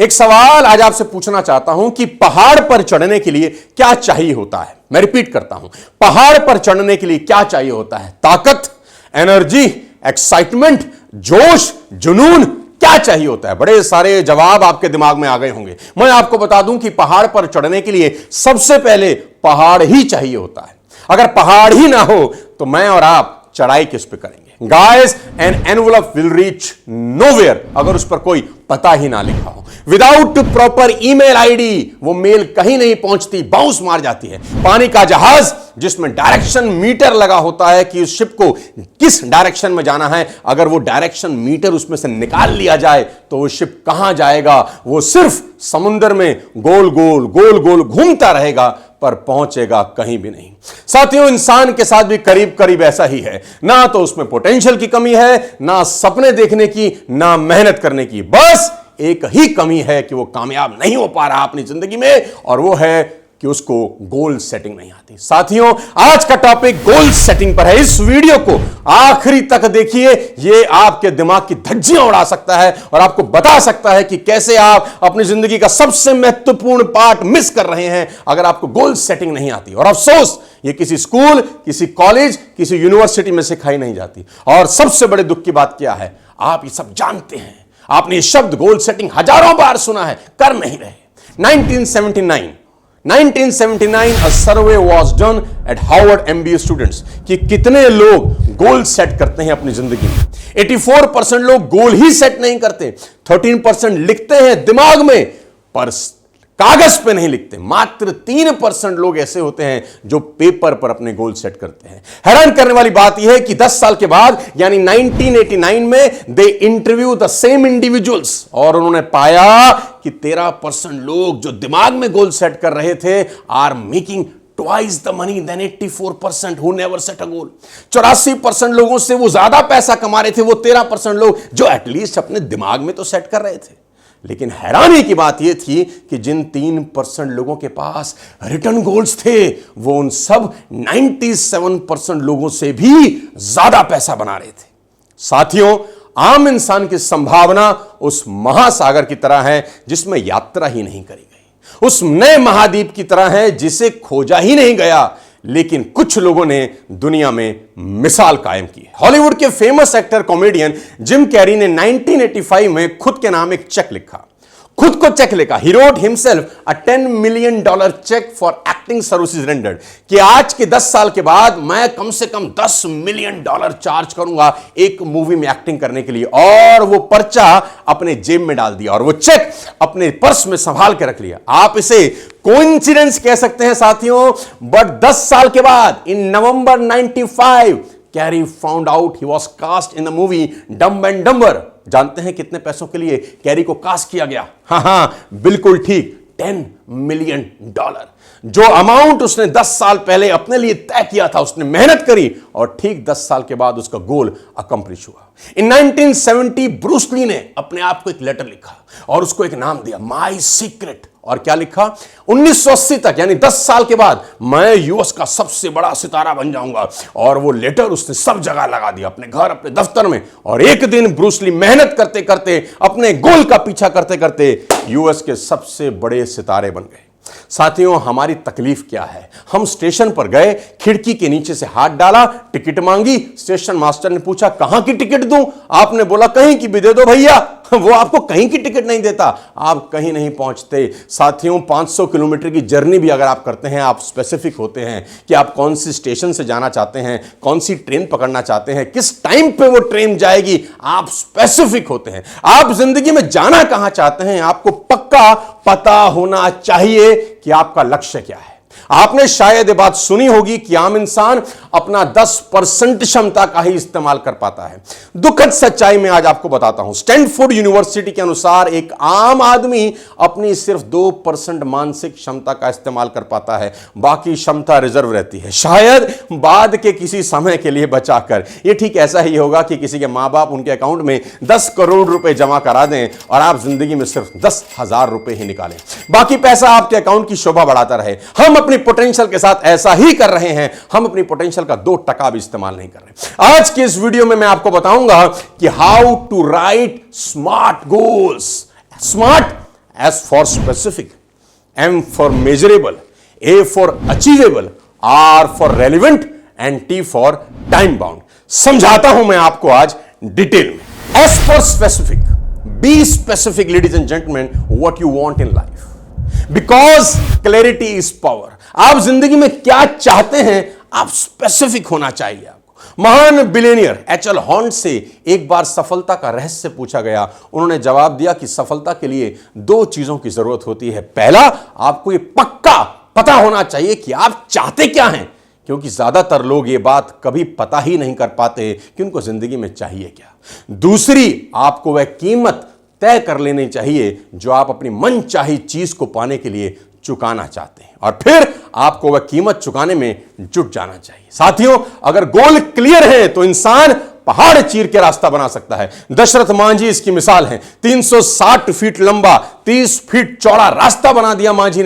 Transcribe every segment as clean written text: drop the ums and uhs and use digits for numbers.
एक सवाल आज आपसे पूछना चाहता हूं कि पहाड़ पर चढ़ने के लिए क्या चाहिए होता है। मैं रिपीट करता हूं, पहाड़ पर चढ़ने के लिए क्या चाहिए होता है? ताकत, एनर्जी, एक्साइटमेंट, जोश, जुनून, क्या चाहिए होता है? बड़े सारे जवाब आपके दिमाग में आ गए होंगे। मैं आपको बता दूं कि पहाड़ पर चढ़ने के लिए सबसे पहले पहाड़ ही चाहिए होता है। अगर पहाड़ ही ना हो तो मैं और आप चढ़ाई किस पे करेंगे? Guys, an envelope will reach nowhere अगर उस पर कोई पता ही ना लिखा हो। विदाउट प्रॉपर ईमेल आईडी वो मेल कहीं नहीं पहुंचती, बाउंस मार जाती है। पानी का जहाज जिसमें डायरेक्शन मीटर लगा होता है कि उस शिप को किस डायरेक्शन में जाना है, अगर वो डायरेक्शन मीटर उसमें से निकाल लिया जाए तो वो शिप कहां जाएगा? वो सिर्फ समुद्र में गोल गोल गोल गोल घूमता रहेगा पर पहुंचेगा कहीं भी नहीं। साथियों, इंसान के साथ भी करीब करीब ऐसा ही है। ना तो उसमें पोटेंशियल की कमी है, ना सपने देखने की, ना मेहनत करने की। बस एक ही कमी है कि वो कामयाब नहीं हो पा रहा अपनी जिंदगी में, और वो है कि उसको गोल सेटिंग नहीं आती। साथियों, आज का टॉपिक गोल सेटिंग पर है। इस वीडियो को आखिरी तक देखिए, ये आपके दिमाग की धज्जियां उड़ा सकता है और आपको बता सकता है कि कैसे आप अपनी जिंदगी का सबसे महत्वपूर्ण पार्ट मिस कर रहे हैं अगर आपको गोल सेटिंग नहीं आती। और अफसोस, ये किसी स्कूल, किसी कॉलेज, किसी यूनिवर्सिटी में सिखाई नहीं जाती। और सबसे बड़े दुख की बात क्या है, आप ये सब जानते हैं, आपने ये शब्द गोल सेटिंग हजारों बार सुना है, कर नहीं रहे। 1979 a survey was done at Harvard MBA students कि कितने लोग गोल सेट करते हैं अपनी जिंदगी में। 84% लोग गोल ही सेट नहीं करते, 13% लिखते हैं दिमाग में पर कागज पे नहीं लिखते। मात्र 3% लोग ऐसे होते हैं जो पेपर पर अपने गोल सेट करते हैं। हैरान करने वाली बात यह है कि 10 साल के बाद यानी 1989 में दे इंटरव्यू द सेम इंडिविजुअल्स और उन्होंने पाया कि 13% लोग जो दिमाग में गोल सेट कर रहे थे are making twice the money then 84% who never set a goal. 84% लोगों से वो ज्यादा पैसा कमा रहे थे वो 13% लोग जो एटलीस्ट अपने दिमाग में तो सेट कर रहे थे। लेकिन हैरानी की बात यह थी कि जिन 3% लोगों के पास रिटर्न गोल्स थे वो उन सब 97% लोगों से भी ज्यादा पैसा बना रहे थे। साथियों, आम इंसान की संभावना उस महासागर की तरह है जिसमें यात्रा ही नहीं करी गई, उस नए महाद्वीप की तरह है जिसे खोजा ही नहीं गया, लेकिन कुछ लोगों ने दुनिया में मिसाल कायम की है। हॉलीवुड के famous actor comedian Jim Carrey ने 1985 में खुद के नाम एक चेक लिखा, खुद को चेक लिखा। He wrote himself a $10 million check for acting services rendered कि आज के 10 साल के बाद मैं कम से कम $10 million चार्ज करूंगा एक मूवी में एक्टिंग करने के लिए। और वो पर्चा अपने जेब में डाल दिया और वो चेक अपने पर्स में संभाल के रख लिया। आप इसे कोइंसिडेंस कह सकते हैं साथियों, बट 10 साल के बाद in November 95 Carrey found out he was cast in the movie Dumb and Dumber. जानते हैं कितने पैसों के लिए कैरी को कास्ट किया गया? हाँ, बिल्कुल ठीक, $10 million। जो अमाउंट उसने 10 साल पहले अपने लिए तय किया था, उसने मेहनत करी और ठीक 10 साल के बाद उसका गोल अकम्प्लिश हुआ। इन 1970 ब्रूस ली ने अपने आप को एक लेटर लिखा और उसको एक नाम दिया, माई सीक्रेट। और क्या लिखा? 1980 तक यानी 10 साल के बाद मैं यूएस का सबसे बड़ा सितारा बन जाऊंगा। और वो लेटर उसने सब जगह लगा दिया, अपने घर, अपने दफ्तर में। और एक दिन ब्रूस ली मेहनत करते करते, अपने गोल का पीछा करते करते यूएस के सबसे बड़े सितारे बन गए। साथियों, हमारी तकलीफ क्या है? हम स्टेशन पर गए, खिड़की के नीचे से हाथ डाला, टिकट मांगी, स्टेशन मास्टर ने पूछा कहां की टिकट दूं? आपने बोला कहीं की भी दे दो भैया। वो आपको कहीं की टिकट नहीं देता, आप कहीं नहीं पहुंचते। साथियों, 500 किलोमीटर की जर्नी भी अगर आप करते हैं, आप स्पेसिफिक होते हैं कि आप कौन सी स्टेशन से जाना चाहते हैं, कौन सी ट्रेन पकड़ना चाहते हैं, किस टाइम पे वो ट्रेन जाएगी, आप स्पेसिफिक होते हैं। आप जिंदगी में जाना कहां चाहते हैं, आपको पक्का पता होना चाहिए कि आपका लक्ष्य क्या है। आपने शायद ये बात सुनी होगी कि आम इंसान अपना 10% क्षमता का ही इस्तेमाल कर पाता है। दुखद सच्चाई में आज आपको बताता हूं, स्टैनफोर्ड यूनिवर्सिटी के अनुसार एक आम आदमी अपनी सिर्फ 2% मानसिक क्षमता का इस्तेमाल कर पाता है, बाकी क्षमता रिजर्व रहती है, शायद बाद के किसी समय के लिए बचाकर। यह ठीक ऐसा ही होगा कि किसी के मां बाप उनके अकाउंट में 10 करोड़ रुपए जमा करा दें और आप जिंदगी में सिर्फ 10,000 रुपए ही निकालें, बाकी पैसा आपके अकाउंट की शोभा बढ़ाता रहे। हम अपनी पोटेंशियल के साथ ऐसा ही कर रहे हैं, हम अपनी पोटेंशियल का 2% भी इस्तेमाल नहीं कर रहे। आज के इस वीडियो में मैं आपको बताऊंगा कि how to write SMART goals, SMART S for specific, M for measurable, A for achievable, R for relevant and T for time bound. समझाता हूं मैं आपको आज डिटेल में. S for specific. Be specific, ladies and gentlemen, what you want in life. Because clarity is power. आप जिंदगी में क्या चाहते हैं, आप स्पेसिफिक होना चाहिए आपको. महान बिलियनियर एच.एल. हॉन्ट से एक बार सफलता का रहस्य पूछा गया. उन्होंने जवाब दिया कि सफलता के लिए दो चीजों की जरूरत होती है. पहला, आपको यह पक्का पता होना चाहिए कि आप चाहते क्या हैं, क्योंकि ज्यादातर लोग ये बात कभी पता ही नहीं कर पाते कि उनको जिंदगी में चाहिए क्या. दूसरी, आपको वह कीमत तय कर लेनी चाहिए जो आप अपनी मनचाही चीज को पाने के लिए चुकाना चाहते हैं, और फिर आपको वह कीमत चुकाने में जुट जाना चाहिए. साथियों, अगर गोल क्लियर है तो इंसान पहाड़ चीर के रास्ता बना सकता है. दशरथ मांझी इसकी मिसाल है. 360 फीट लंबा 30 फीट चौड़ा रास्ता बना दिया मांझी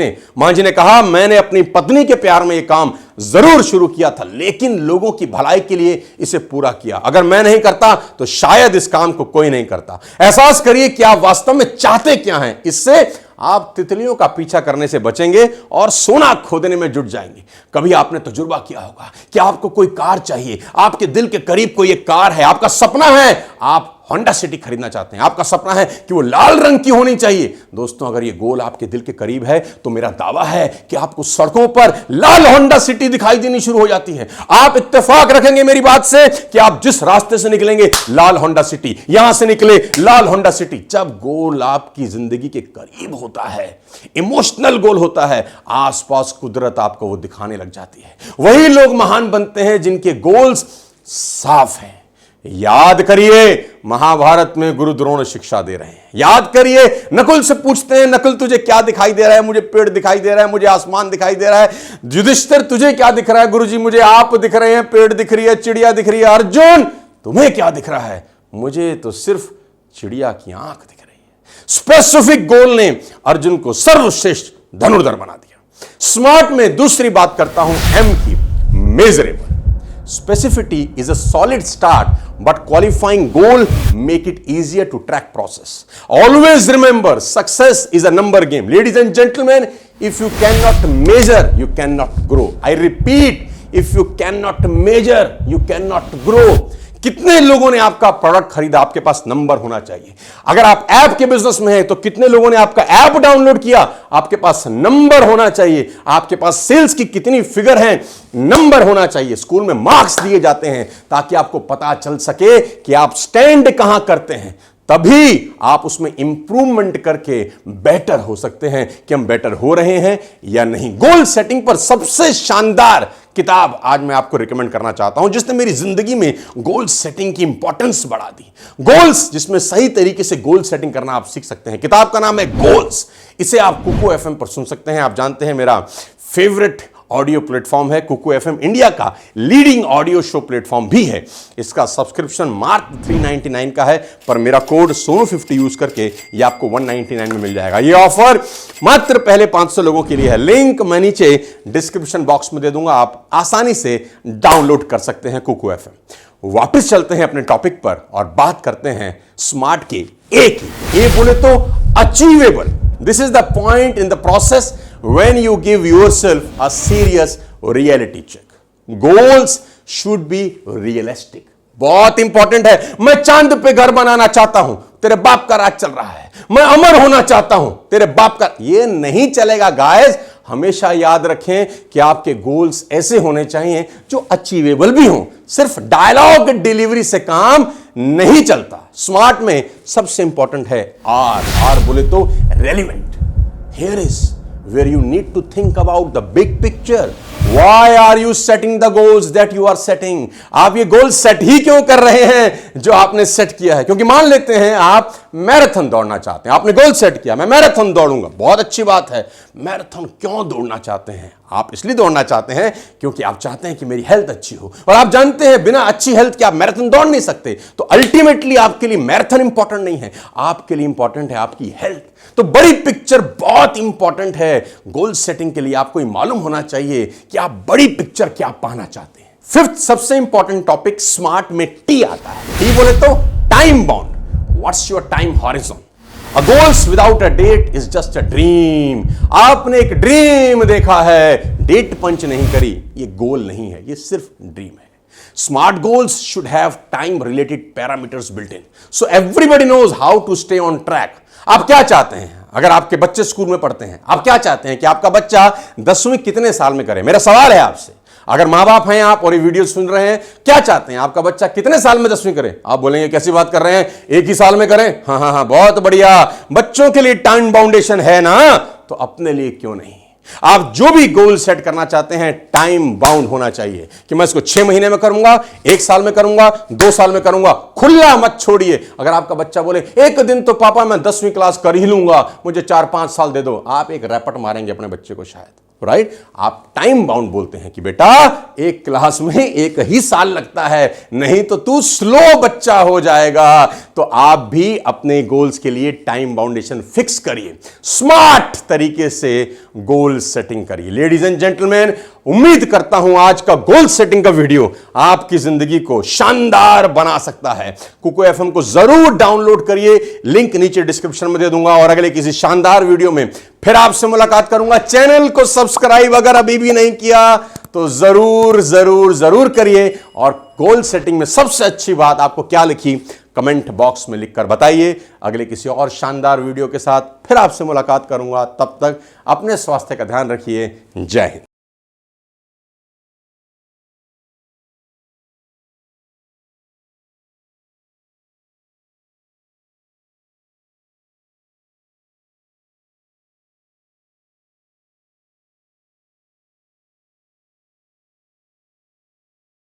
ने कहा, मैंने अपनी पत्नी के प्यार में यह काम जरूर शुरू किया था, लेकिन लोगों की भलाई के लिए इसे पूरा किया. अगर मैं नहीं करता तो शायद इस काम को कोई नहीं करता. एहसास करिए कि आप वास्तव में चाहते क्या हैं. इससे आप तितलियों का पीछा करने से बचेंगे और सोना खोदने में जुट जाएंगे. कभी आपने तजुर्बा किया होगा कि आपको कोई कार चाहिए, आपके दिल के करीब कोई एक कार है, आपका सपना है, आप होंडा सिटी खरीदना चाहते हैं, आपका सपना है कि वो लाल रंग की होनी चाहिए. दोस्तों, अगर ये गोल आपके दिल के करीब है तो मेरा दावा है कि आपको सड़कों पर लाल होंडा सिटी दिखाई देनी शुरू हो जाती है. आप इत्तेफाक रखेंगे मेरी बात से कि आप जिस रास्ते से निकलेंगे, लाल होंडा सिटी, यहां से निकले लाल होंडा सिटी. जब गोल आपकी जिंदगी के करीब होता है, इमोशनल गोल होता है, आसपास कुदरत आपको वो दिखाने लग जाती है. वही लोग महान बनते हैं जिनके गोल्स साफ हैं. याद करिए, महाभारत में गुरु द्रोण शिक्षा दे रहे हैं. याद करिए, नकुल से पूछते हैं, नकुल तुझे क्या दिखाई दे रहा है? मुझे पेड़ दिखाई दे रहा है, मुझे आसमान दिखाई दे रहा है. युधिष्ठिर तुझे क्या दिख रहा है? गुरुजी मुझे आप दिख रहे हैं, पेड़ दिख रही है, चिड़िया दिख रही है. अर्जुन तुम्हें क्या दिख रहा है? मुझे तो सिर्फ चिड़िया की आंख दिख रही है. स्पेसिफिक गोल ने अर्जुन को सर्वश्रेष्ठ धनुर्धर बना दिया. स्मार्ट में दूसरी बात करता हूं, एम की, measurable. Specificity is a solid start, but qualifying goal make it easier to track process. Always remember, success is a number game. Ladies and gentlemen, if you cannot measure, you cannot grow. I repeat, if you cannot measure, you cannot grow. कितने लोगों ने आपका product खरीदा? आपके पास number होना चाहिए. अगर आप ऐप के बिजनेस में हैं तो कितने लोगों ने आपका ऐप डाउनलोड किया? आपके पास नंबर होना चाहिए. आपके पास सेल्स की कितनी फिगर है? नंबर होना चाहिए. स्कूल में मार्क्स दिए जाते हैं ताकि आपको पता चल सके कि आप स्टैंड कहां करते हैं. तभी आप उसमें इंप्रूवमेंट करके बेटर हो सकते हैं कि हम बेटर हो रहे हैं या नहीं. गोल सेटिंग पर सबसे शानदार किताब आज मैं आपको रिकमेंड करना चाहता हूं, जिसने मेरी जिंदगी में गोल सेटिंग की इंपॉर्टेंस बढ़ा दी. गोल्स, जिसमें सही तरीके से गोल सेटिंग करना आप सीख सकते हैं. किताब का नाम है गोल्स. इसे आप कुकू एफएम पर सुन सकते हैं. आप जानते हैं मेरा फेवरेट ऑडियो प्लेटफॉर्म है कुकू एफएम. इंडिया का लीडिंग ऑडियो शो प्लेटफॉर्म भी है. इसका सब्सक्रिप्शन मात्र 399 का है, पर मेरा कोड सोनू50 यूज करके ये आपको 199 में मिल जाएगा. ये ऑफर मात्र पहले 500 लोगों के लिए है. लिंक मैं नीचे डिस्क्रिप्शन बॉक्स में दे दूंगा. आप आसानी से डाउनलोड कर सकते हैं कुकू एफएम. वापस चलते हैं अपने टॉपिक पर और बात करते हैं स्मार्ट के ए की. ए बोले तो achievable. This is the point in the process when you give yourself a serious reality check. Goals should be realistic. बहुत इंपॉर्टेंट है. मैं चांद पे घर बनाना चाहता हूं, तेरे बाप का राज चल रहा है. मैं अमर होना चाहता हूं, तेरे बाप का. ये नहीं चलेगा गाइस. हमेशा याद रखें कि आपके गोल्स ऐसे होने चाहिए जो अचीवेबल भी हों. सिर्फ डायलॉग डिलीवरी से काम नहीं चलता. स्मार्ट में सबसे इंपॉर्टेंट है आर बोले तो relevant. Here is where you need to think about the big picture. Why are you setting the goals that you are setting? आप ये गोल सेट ही क्यों कर रहे हैं जो आपने सेट किया है? क्योंकि मान लेते हैं आप मैराथन दौड़ना चाहते हैं. आपने गोल सेट किया, मैं मैराथन दौड़ूंगा. बहुत अच्छी बात है. मैराथन क्यों दौड़ना चाहते हैं? आप इसलिए दौड़ना चाहते हैं क्योंकि आप चाहते हैं कि मेरी हेल्थ अच्छी हो, और आप जानते हैं बिना अच्छी हेल्थ के आप मैराथन दौड़ नहीं सकते. तो अल्टीमेटली आपके लिए मैराथन इंपॉर्टेंट नहीं है, आपके लिए इंपॉर्टेंट है आपकी हेल्थ. तो बड़ी पिक्चर बहुत इंपॉर्टेंट है. गोल सेटिंग के लिए आपको मालूम होना चाहिए कि आप बड़ी पिक्चर क्या पाना चाहते हैं. फिफ्थ सबसे इंपॉर्टेंट टॉपिक स्मार्ट में टी आता है. टी बोले तो time bound. What's your time horizon? A goals without a date is just a dream. आपने एक ड्रीम देखा है, डेट पंच नहीं करी, ये गोल नहीं है, ये सिर्फ ड्रीम है। Smart goals should have time related parameters built in, so everybody knows how to stay on track. आप क्या चाहते हैं? अगर आपके बच्चे स्कूल में पढ़ते हैं, आप क्या चाहते हैं कि आपका बच्चा 10वीं कितने साल में करे? मेरा सवाल है आपसे। अगर मां बाप हैं आप और ये वीडियो सुन रहे हैं, क्या चाहते हैं आपका बच्चा कितने साल में 10वीं करे? आप बोलेंगे कैसी बात कर रहे हैं, एक ही साल में करें? हाँ हाँ हाँ, बहुत बढ़िया। बच्चों के लिए टाइम बाउंडेशन है ना, तो अपने लिए क्यों नहीं? आप जो भी गोल सेट करना चाहते हैं, टाइम बाउंड होना चाहिए कि मैं इसको 6 महीने में करूंगा, 1 साल में करूंगा, 2 साल में करूंगा। खुला मत छोड़िए। अगर आपका बच्चा बोले एक दिन तो पापा मैं 10वीं क्लास कर ही लूंगा, मुझे 4-5 साल दे दो, आप एक रैपट मारेंगे अपने बच्चे को शायद, राइट? आप टाइम बाउंड बोलते हैं कि बेटा एक क्लास में 1 ही साल लगता है, नहीं तो तू स्लो बच्चा हो जाएगा। तो आप भी अपने गोल्स के लिए टाइम बाउंडेशन फिक्स करिए, स्मार्ट तरीके से गोल सेटिंग करिए। लेडीज एंड जेंटलमैन, उम्मीद करता हूं आज का गोल सेटिंग का वीडियो आपकी जिंदगी को शानदार बना सकता है। कुको एफएम को जरूर डाउनलोड करिए, लिंक नीचे डिस्क्रिप्शन में दे दूंगा, और अगले किसी शानदार वीडियो में फिर आपसे मुलाकात करूंगा। चैनल को सब्सक्राइब अगर अभी भी नहीं किया तो जरूर जरूर जरूर करिए, और गोल सेटिंग में सबसे अच्छी बात आपको क्या लिखी कमेंट बॉक्स में लिखकर बताइए। अगले किसी और शानदार वीडियो के साथ फिर आपसे मुलाकात करूंगा। तब तक अपने स्वास्थ्य का ध्यान रखिए। जय हिंद।